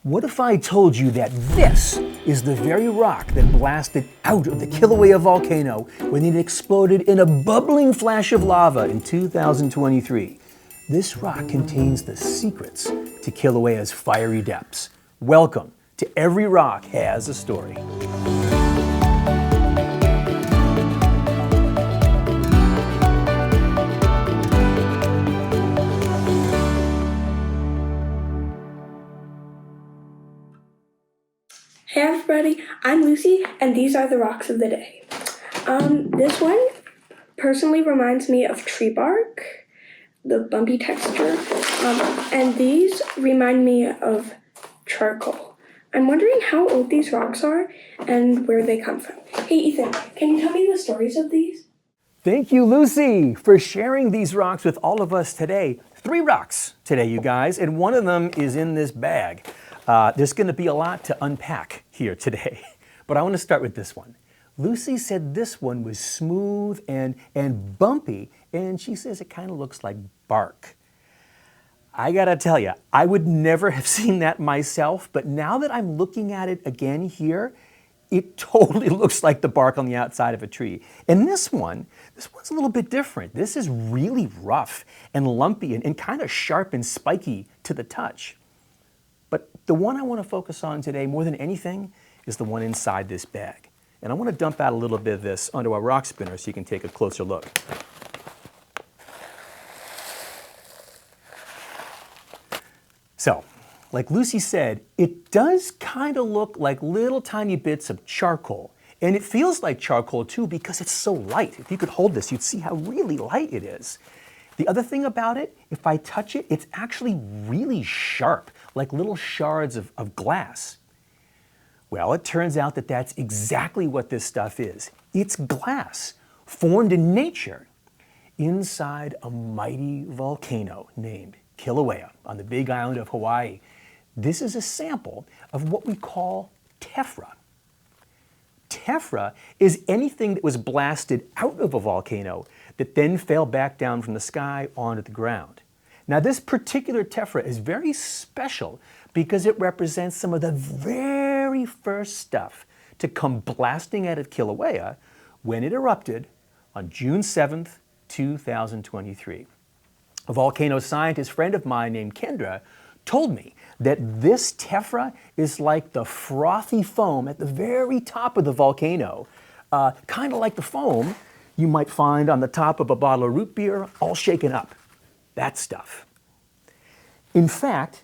What if I told you that this is the very rock that blasted out of the Kilauea volcano when it exploded in a bubbling flash of lava in 2023? This rock contains the secrets to Kilauea's fiery depths. Welcome to Every Rock Has a Story. Hey everybody, I'm Lucy, and these are the rocks of the day. This one personally reminds me of tree bark, the bumpy texture, and these remind me of charcoal. I'm wondering how old these rocks are and where they come from. Hey Ethan, can you tell me the stories of these? Thank you, Lucy, for sharing these rocks with all of us today. 3 rocks today, you guys, and one of them is in this bag. There's going to be a lot to unpack here today, but I want to start with this one. Lucy said this one was smooth and bumpy, and she says it kind of looks like bark. I gotta tell you, I would never have seen that myself, but now that I'm looking at it again here, it totally looks like the bark on the outside of a tree. And this one's a little bit different. This is really rough and lumpy and kind of sharp and spiky to the touch. But the one I want to focus on today more than anything is the one inside this bag. And I want to dump out a little bit of this onto our rock spinner so you can take a closer look. So, like Lucy said, it does kind of look like little tiny bits of charcoal. And it feels like charcoal too because it's so light. If you could hold this, you'd see how really light it is. The other thing about it, if I touch it, it's actually really sharp, like little shards of glass. Well, it turns out that that's exactly what this stuff is. It's glass, formed in nature, inside a mighty volcano named Kilauea on the big island of Hawaii. This is a sample of what we call tephra. Tephra is anything that was blasted out of a volcano that then fell back down from the sky onto the ground. Now this particular tephra is very special because it represents some of the very first stuff to come blasting out of Kilauea when it erupted on June 7th, 2023. A volcano scientist friend of mine named Kendra told me that this tephra is like the frothy foam at the very top of the volcano, kind of like the foam you might find on the top of a bottle of root beer, all shaken up. That stuff. In fact,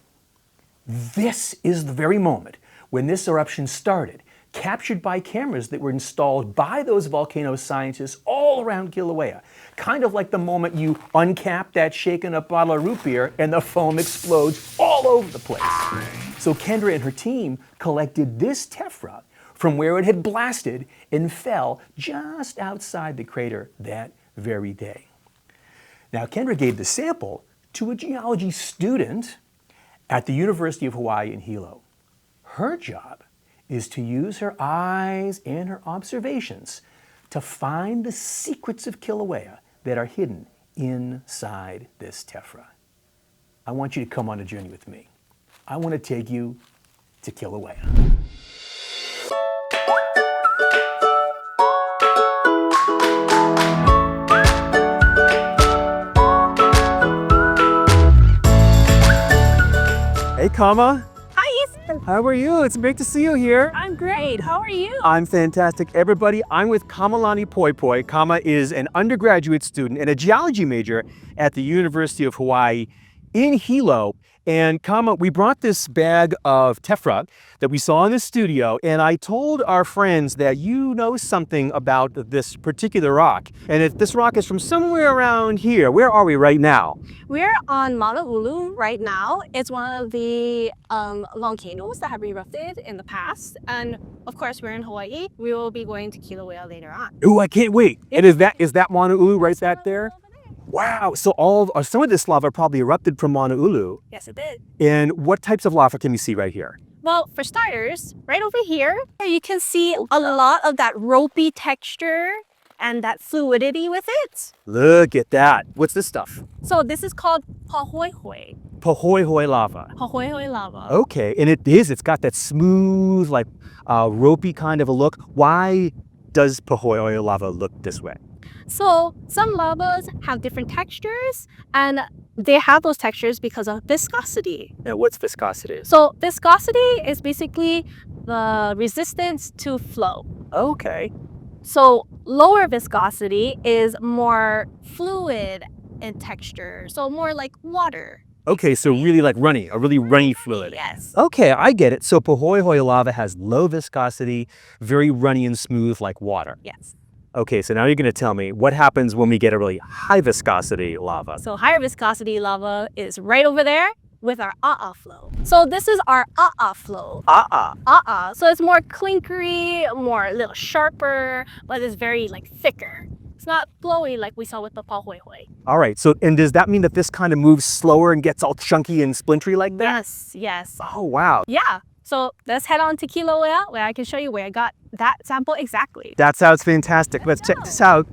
this is the very moment when this eruption started, captured by cameras that were installed by those volcano scientists all around Kilauea. Kind of like the moment you uncap that shaken up bottle of root beer and the foam explodes all over the place. So Kendra and her team collected this tephra from where it had blasted and fell just outside the crater that very day. Now Kendra gave the sample to a geology student at the University of Hawaii in Hilo. Her job is to use her eyes and her observations to find the secrets of Kilauea that are hidden inside this tephra. I want you to come on a journey with me. I want to take you to Kilauea. Hey, Kama. Hi, Ethan. How are you? It's great to see you here. I'm great. How are you? I'm fantastic. Everybody, I'm with Kamalani Poepoe. Kama is an undergraduate student and a geology major at the University of Hawaii in Hilo. And Kama, we brought this bag of tephra that we saw in the studio, and I told our friends that you know something about this particular rock. And if this rock is from somewhere around here, where are we right now? We're on Mauna Ulu right now. It's one of the volcanoes that have erupted in the past. And of course, we're in Hawaii. We will be going to Kilauea later on. Oh, I can't wait. And is that Mauna Ulu right back there? Wow, so some of this lava probably erupted from Mauna Ulu. Yes, it did. And what types of lava can we see right here? Well, for starters, right over here, you can see a lot of that ropey texture and that fluidity with it. Look at that. What's this stuff? So this is called pahoehoe. Pohoihoi lava. Pahoehoe lava. Okay, and it's got that smooth, like ropey kind of a look. Why does Pohoihoi lava look this way? So some lavas have different textures, and they have those textures because of viscosity. Now, what's viscosity? So viscosity is basically the resistance to flow. Okay. So lower viscosity is more fluid in texture, so more like water. Okay, so really like runny, a really runny fluid. Yes. Okay, I get it. So Pohoihoi lava has low viscosity, very runny and smooth like water. Yes. Okay, so now you're going to tell me what happens when we get a really high viscosity lava. So higher viscosity lava is right over there with our flow. So this is our flow. So it's more clinkery, more a little sharper, but it's very like thicker. It's not flowy like we saw with the Pahoehoe. All right, so and does that mean that this kind of moves slower and gets all chunky and splintery like that? Yes, yes. Oh, wow. Yeah. So let's head on to Kilauea where I can show you where I got that sample exactly. That sounds fantastic. Let's check this out.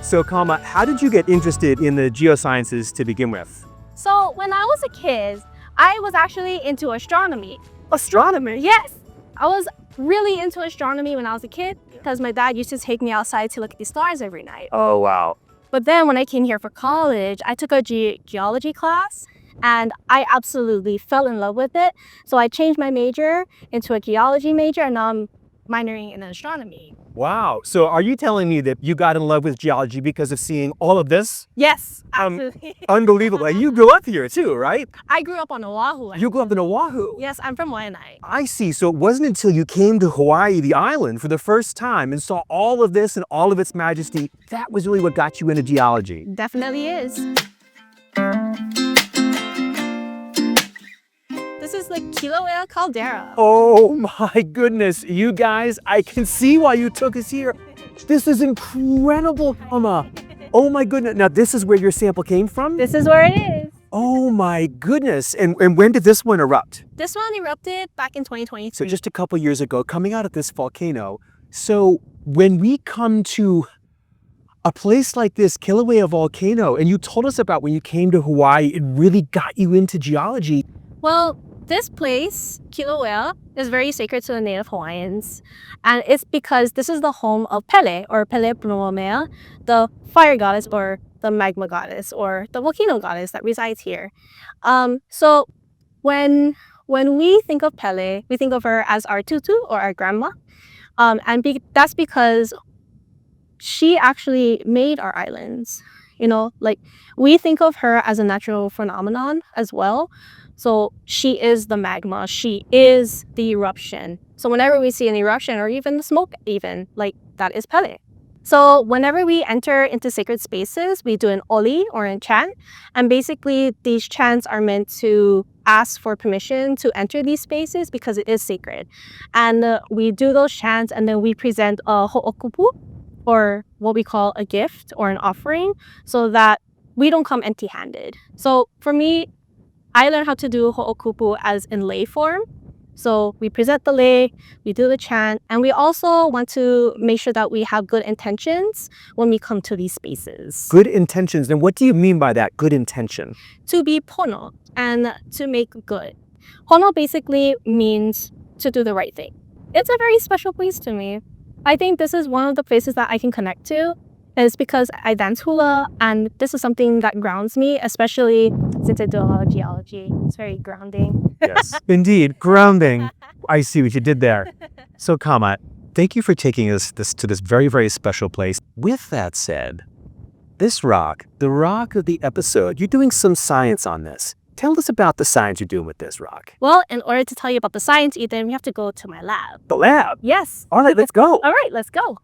So, Kama, how did you get interested in the geosciences to begin with? So when I was a kid, I was actually into astronomy. Astronomy? Yes, I was really into astronomy when I was a kid because my dad used to take me outside to look at the stars every night. Oh, wow. But then when I came here for college, I took a geology class and I absolutely fell in love with it. So I changed my major into a geology major and now I'm minoring in astronomy. Wow. So are you telling me that you got in love with geology because of seeing all of this? Yes, absolutely. Unbelievable. You grew up here too, right? I grew up on Oahu. You grew up in Oahu. Yes, I'm from Waianae. I see. So it wasn't until you came to Hawaii, the island, for the first time and saw all of this and all of its majesty, that was really what got you into geology. Definitely is. This is the Kilauea caldera. Oh my goodness, you guys, I can see why you took us here. This is incredible, Kama. Oh my goodness. Now this is where your sample came from? This is where it is. Oh my goodness. And when did this one erupt? This one erupted back in 2023. So just a couple years ago, coming out of this volcano. So when we come to a place like this, Kilauea volcano, and you told us about when you came to Hawaii, it really got you into geology. Well, this place, Kilauea, is very sacred to the native Hawaiians. And it's because this is the home of Pele, or Pele, the fire goddess, or the magma goddess, or the volcano goddess that resides here. So when we think of Pele, we think of her as our tutu, or our grandma. That's because she actually made our islands. You know, like we think of her as a natural phenomenon as well. So she is the magma, she is the eruption. So whenever we see an eruption or even the smoke even, like that is Pele. So whenever we enter into sacred spaces, we do an oli or a chant. And basically these chants are meant to ask for permission to enter these spaces because it is sacred. And we do those chants and then we present a ho'okupu, or what we call a gift or an offering, so that we don't come empty-handed. So for me, I learned how to do ho'okupu as in lei form. So we present the lei, we do the chant, and we also want to make sure that we have good intentions when we come to these spaces. Good intentions. And what do you mean by that, good intention? To be pono and to make good. Pono basically means to do the right thing. It's a very special place to me. I think this is one of the places that I can connect to. It's because I dance hula, and this is something that grounds me, especially since I do a lot of geology. It's very grounding. Yes, indeed, grounding. I see what you did there. So, Kama, thank you for taking us to this very, very special place. With that said, this rock, the rock of the episode, you're doing some science on this. Tell us about the science you're doing with this rock. Well, in order to tell you about the science, Ethan, we have to go to my lab. The lab? Yes. All right, let's go. All right, let's go.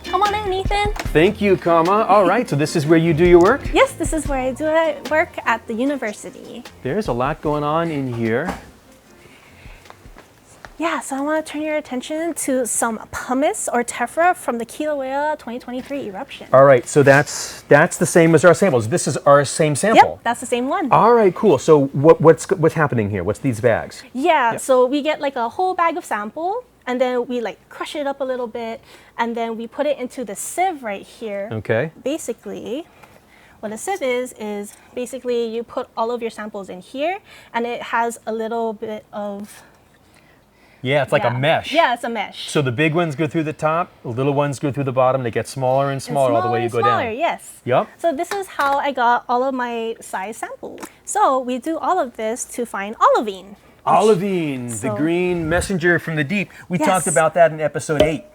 Come on in, Ethan. Thank you, Kama. All right, so this is where you do your work? Yes, this is where I do work at the university. There's a lot going on in here. Yeah, so I want to turn your attention to some pumice or tephra from the Kilauea 2023 eruption. All right, so that's the same as our samples. This is our same sample. Yep, that's the same one. All right, cool. So what's happening here? What's these bags? Yeah, so we get like a whole bag of sample, and then we like crush it up a little bit, and then we put it into the sieve right here. Okay. Basically, what a sieve is basically you put all of your samples in here, and it has a little bit of... Yeah, it's like a mesh. Yeah, it's a mesh. So the big ones go through the top, the little ones go through the bottom, they get smaller and smaller all the way you go down. Yes. Yep. So this is how I got all of my size samples. So we do all of this to find olivine. Olivine, the So- green messenger from the deep. We Yes. talked about that in episode 8.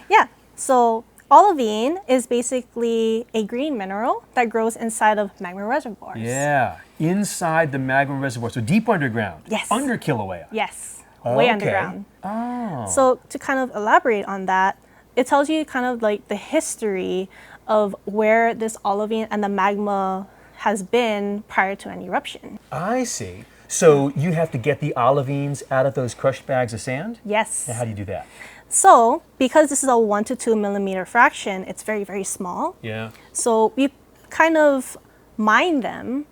Yeah, so olivine is basically a green mineral that grows inside of magma reservoirs. Yeah, inside the magma reservoir, so deep underground. Yes. Under Kilauea. Yes, way Okay. underground. Oh. So to kind of elaborate on that, it tells you kind of like the history of where this olivine and the magma has been prior to an eruption. I see. So you have to get the olivines out of those crushed bags of sand? Yes. Now, how do you do that? So because this is a 1 to 2 millimeter fraction, it's very, very small. Yeah. So we kind of mine them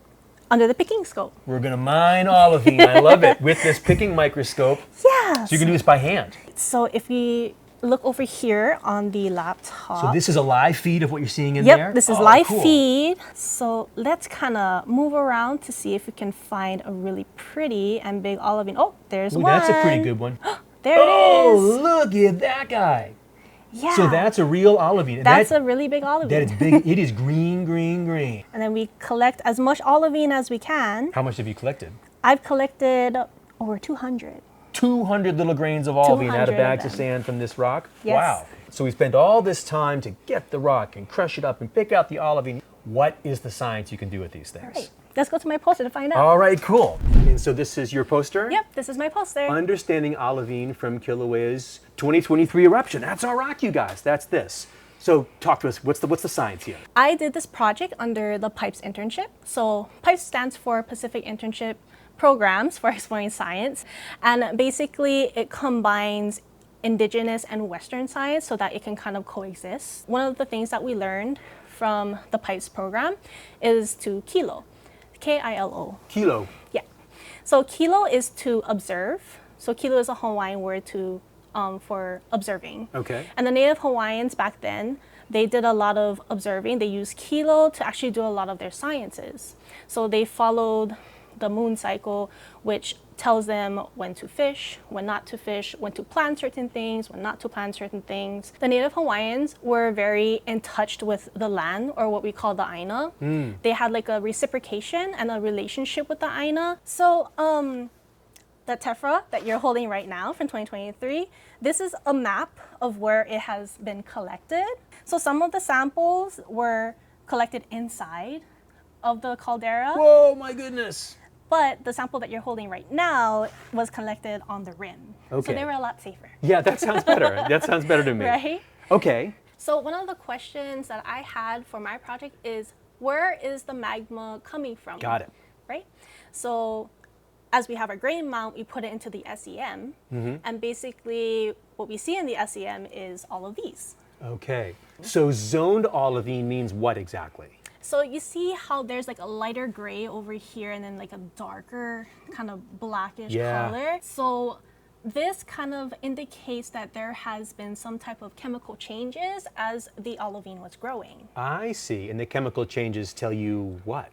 under the picking scope. We're gonna mine olivine, I love it, with this picking microscope. Yeah. So you can do this by hand. So if we look over here on the laptop. So this is a live feed of what you're seeing in Yep, there? this is Oh, live cool. feed. So let's kind of move around to see if we can find a really pretty and big olivine. Oh, there's Ooh, one. that's a pretty good one. There Oh, it is. look at that guy. Yeah. So that's a real olivine. That's a really big olivine. That is big. It is green, green, green. And then we collect as much olivine as we can. How much have you collected? I've collected over 200. 200 little grains of olivine out 200 of of bags of them. sand from this rock? Yes. Wow. So we spent all this time to get the rock and crush it up and pick out the olivine. What is the science you can do with these things? Right. Let's go to my poster to find out. All right, cool. And so this is your poster? Yep, this is my poster. Understanding olivine from Kilauea's 2023 eruption. That's our rock, you guys. That's this. So talk to us. What's the science here? I did this project under the PIPES internship. So PIPES stands for Pacific Internship Programs for Exploring Science. And basically it combines indigenous and Western science so that it can kind of coexist. One of the things that we learned from the PIPES program is to kilo, K-I-L-O. Kilo. Yeah. So kilo is to observe. So kilo is a Hawaiian word for observing. Okay. And the native Hawaiians back then, they did a lot of observing. They used kilo to actually do a lot of their sciences. So they followed the moon cycle, which tells them when to fish, when not to fish, when to plant certain things, when not to plant certain things. The native Hawaiians were very in touch with the land, or what we call the aina. They had like a reciprocation and a relationship with the aina. So the tephra that you're holding right now from 2023, this is a map of where it has been collected. So some of the samples were collected inside of the caldera. Whoa, my goodness. But the sample that you're holding right now was collected on the rim. Okay. So they were a lot safer. Yeah, that sounds better. That sounds better to me. Right? Okay. So one of the questions that I had for my project is, where is the magma coming from? Got it. Right? So as we have our grain mount, we put it into the SEM. And basically what we see in the SEM is all of these. Okay. So zoned olivine means what exactly? So you see how there's like a lighter gray over here and then like a darker kind of blackish Yeah. color. So this kind of indicates that there has been some type of chemical changes as the olivine was growing. I see. And the chemical changes tell you what?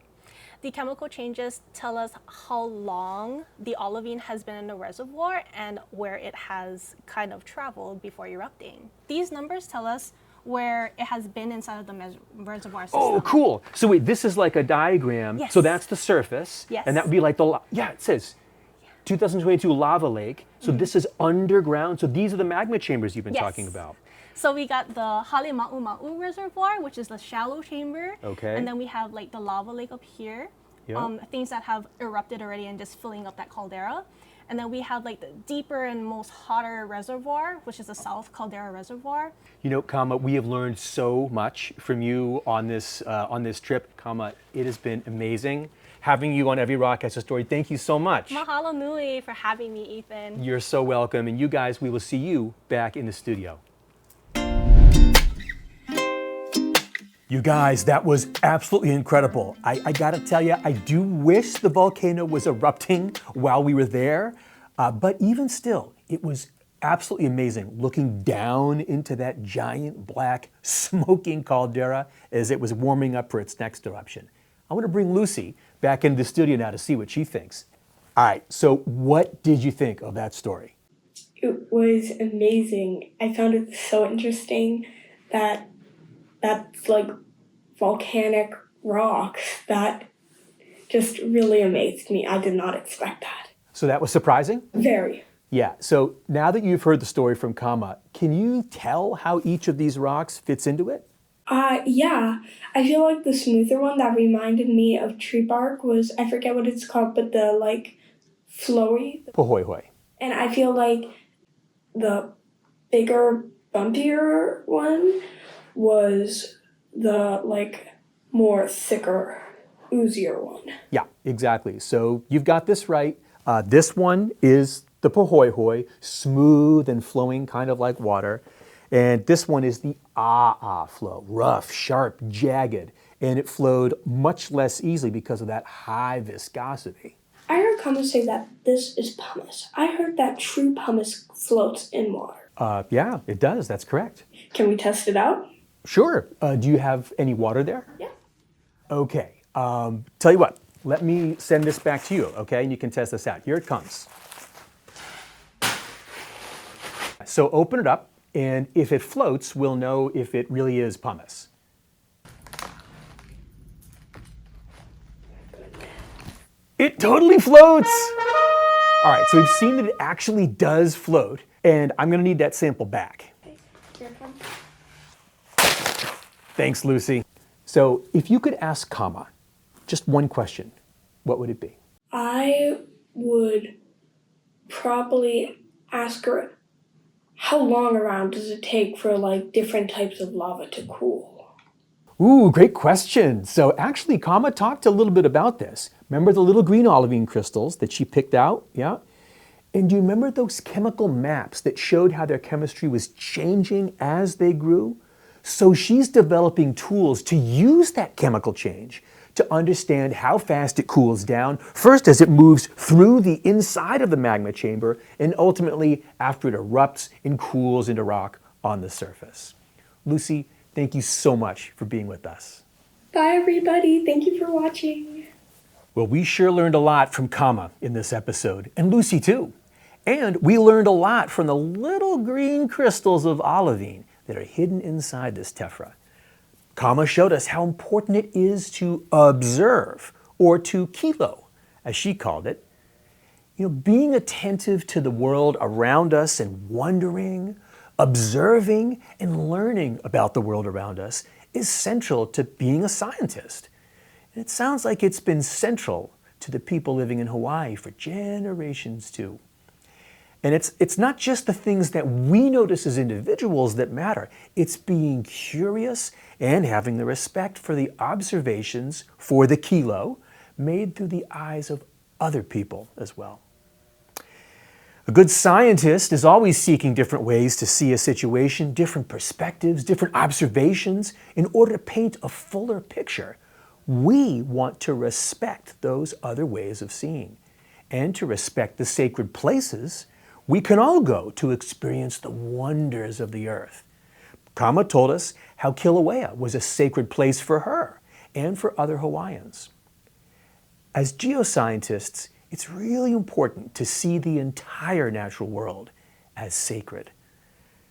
The chemical changes tell us how long the olivine has been in the reservoir and where it has kind of traveled before erupting. These numbers tell us where it has been inside of the reservoir system. Oh, cool. So wait, this is like a diagram. Yes. So that's the surface. Yes. And that would be like yeah, it says 2022 lava lake. So this is underground. So these are the magma chambers you've been Yes. talking about. So we got the Halema'uma'u Reservoir, which is the shallow chamber. Okay. And then we have like the lava lake up here. Yeah. Things that have erupted already and just filling up that caldera. And then we have like the deeper and most hotter reservoir, which is the South Caldera Reservoir. You know, Kama, we have learned so much from you on this trip. Kama, it has been amazing having you on Every Rock Has a Story. Thank you so much. Mahalo nui for having me, Ethan. You're so welcome. And you guys, we will see you back in the studio. You guys, that was absolutely incredible. I gotta tell you, I do wish the volcano was erupting while we were there, but even still, it was absolutely amazing looking down into that giant black smoking caldera as it was warming up for its next eruption. I want to bring Lucy back into the studio now to see what she thinks. All right, so what did you think of that story? It was amazing. I found it so interesting that that's like volcanic rocks. That just really amazed me. I did not expect that. So that was surprising? Very. Yeah, so now that you've heard the story from Kama, can you tell how each of these rocks fits into it? Yeah. I feel like the smoother one that reminded me of tree bark was, I forget what it's called, but the like flowy. Pohoihoi. And I feel like the bigger, bumpier one was the like more thicker, oozier one. Yeah, exactly. So you've got this right. This one is the Pohoihoi, smooth and flowing, kind of like water. And this one is the Ah flow, rough, sharp, jagged. And it flowed much less easily because of that high viscosity. I heard Kama say that this is pumice. I heard that true pumice floats in water. Yeah, it does. That's correct. Can we test it out? Sure. Do you have any water there? Yeah. Okay. Tell you what, let me send this back to you, okay? And you can test this out. Here it comes. So open it up, and if it floats, we'll know if it really is pumice. It totally floats! All right, so we've seen that it actually does float, and I'm gonna need that sample back. Okay, here it comes. Thanks, Lucy. So if you could ask Kama just one question, what would it be? I would probably ask her, how long around does it take for like different types of lava to cool? Ooh, great question. So actually, Kama talked a little bit about this. Remember the little green olivine crystals that she picked out? Yeah. And do you remember those chemical maps that showed how their chemistry was changing as they grew? So she's developing tools to use that chemical change to understand how fast it cools down, first as it moves through the inside of the magma chamber, and ultimately after it erupts and cools into rock on the surface. Lucy, thank you so much for being with us. Bye everybody, thank you for watching. Well, we sure learned a lot from Kama in this episode, and Lucy too. And we learned a lot from the little green crystals of olivine that are hidden inside this tephra. Kama showed us how important it is to observe, or to kilo, as she called it. You know, being attentive to the world around us and wondering, observing, and learning about the world around us is central to being a scientist. And it sounds like it's been central to the people living in Hawaii for generations too. And it's not just the things that we notice as individuals that matter. It's being curious and having the respect for the observations for the kilo made through the eyes of other people as well. A good scientist is always seeking different ways to see a situation, different perspectives, different observations in order to paint a fuller picture. We want to respect those other ways of seeing and to respect the sacred places we can all go to experience the wonders of the earth. Kama told us how Kilauea was a sacred place for her and for other Hawaiians. As geoscientists, it's really important to see the entire natural world as sacred,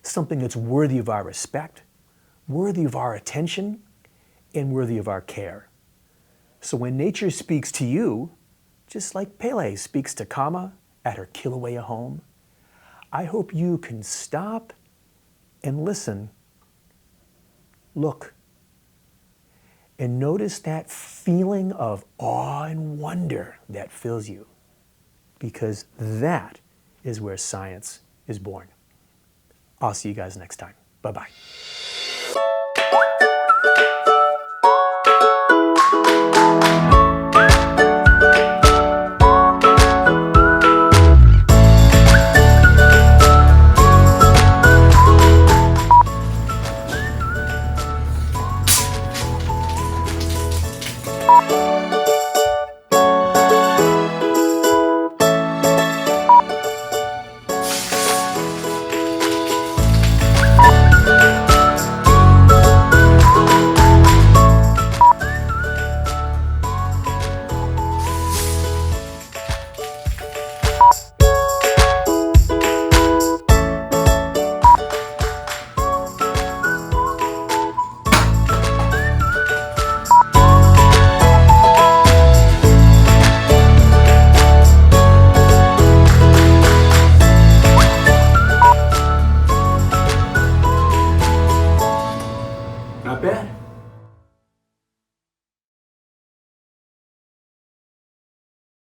something that's worthy of our respect, worthy of our attention, and worthy of our care. So when nature speaks to you, just like Pele speaks to Kama at her Kilauea home, I hope you can stop and listen, look, and notice that feeling of awe and wonder that fills you. because that is where science is born. I'll see you guys next time. Bye-bye.